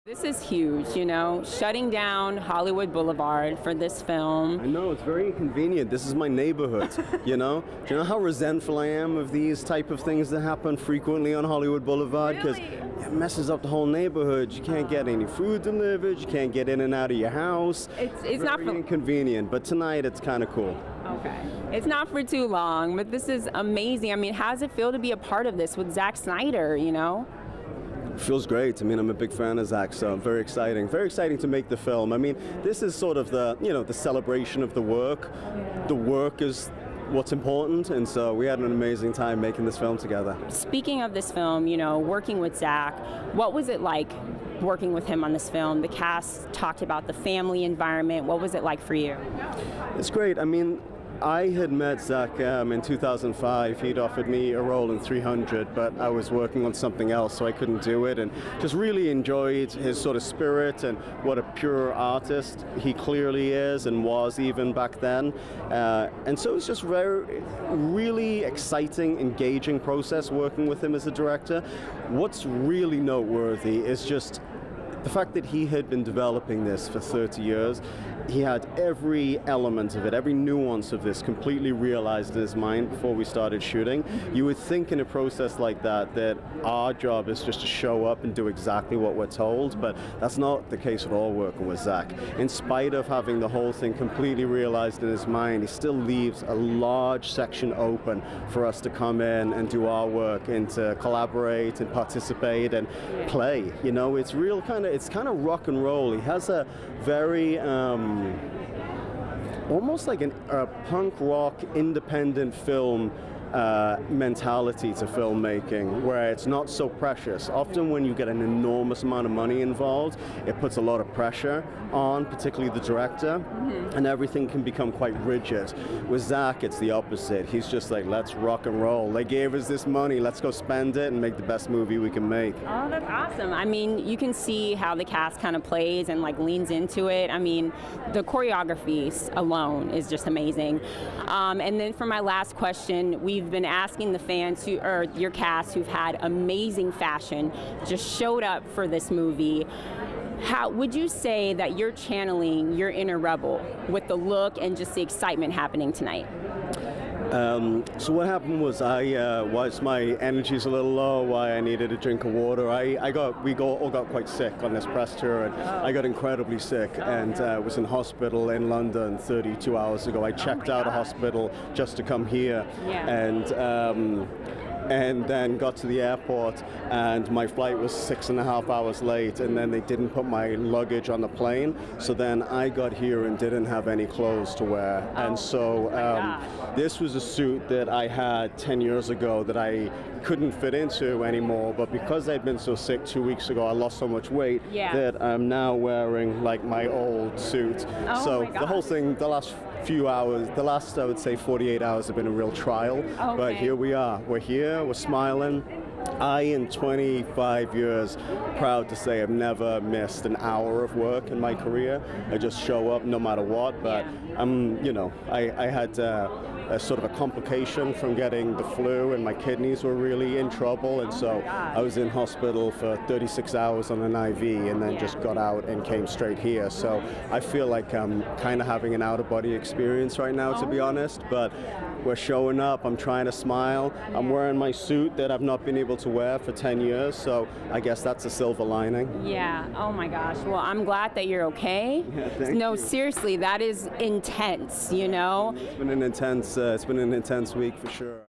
This is huge, shutting down Hollywood Boulevard for this film. I know, it's very inconvenient. This is my neighborhood, Do you know how resentful I am of these type of things that happen frequently on Hollywood Boulevard? Because it messes up the whole neighborhood. You can't get any food delivered, you can't get in and out of your house. It's not very inconvenient, but tonight it's kind of cool. Okay. It's not for too long, but this is amazing. I mean, how does it feel to be a part of this with Zack Snyder, Feels great. I mean, I'm a big fan of Zack, so very exciting. Very exciting to make the film. I mean, this is sort of the, the celebration of the work. The work is what's important, and so we had an amazing time making this film together. Speaking of this film, working with Zack, what was it like working with him on this film? The cast talked about the family environment. What was it like for you? It's great. I mean, I had met Zack in 2005. He'd offered me a role in 300, but I was working on something else, so I couldn't do it, and just really enjoyed his sort of spirit and what a pure artist he clearly is and was even back then. And so it's just really exciting, engaging process working with him as a director. What's really noteworthy is just the fact that he had been developing this for 30 years. He had every element of it, every nuance of this completely realized in his mind before we started shooting. You would think in a process like that our job is just to show up and do exactly what we're told, but that's not the case at all working with Zack. In spite of having the whole thing completely realized in his mind, he still leaves a large section open for us to come in and do our work and to collaborate and participate and play. It's real it's kind of rock and roll. He has a very almost like a punk rock independent film mentality to filmmaking, where it's not so precious. Often when you get an enormous amount of money involved, it puts a lot of pressure on, particularly the director, and everything can become quite rigid. With Zack, it's the opposite. He's just like, let's rock and roll. They gave us this money, let's go spend it and make the best movie we can make. Oh, that's awesome. I mean, you can see how the cast kind of plays and leans into it. I mean, the choreography alone is just amazing. And then for my last question, we've been asking the fans or your cast who've had amazing fashion, just showed up for this movie. How would you say that you're channeling your inner rebel with the look and just the excitement happening tonight? So what happened was was my energy's a little low, I needed a drink of water. We all got quite sick on this press tour, and I got incredibly sick, and was in hospital in London 32 hours ago. I checked out of hospital just to come here, and then got to the airport, and my flight was 6.5 hours late, and then they didn't put my luggage on the plane, so then I got here and didn't have any clothes to wear. And so this was a suit that I had 10 years ago that I couldn't fit into anymore, but because I'd been so sick 2 weeks ago, I lost so much weight that I'm now wearing like my old suit. So the whole thing, the last few hours, the last, I would say, 48 hours have been a real trial. But here we are. We're here, we're smiling. I, in 25 years, proud to say I've never missed an hour of work in my career. I just show up no matter what, but I had a sort of a complication from getting the flu, and my kidneys were really in trouble, and so I was in hospital for 36 hours on an IV, and then just got out and came straight here. So I feel like I'm kind of having an out-of-body experience right now, to be honest, but we're showing up. I'm trying to smile. I'm wearing my suit that I've not been able to wear for 10 years, so I guess that's a silver lining. Yeah, oh my gosh. Well, I'm glad that you're okay. Yeah, thank you. Seriously, that is intense, It's been an intense week for sure.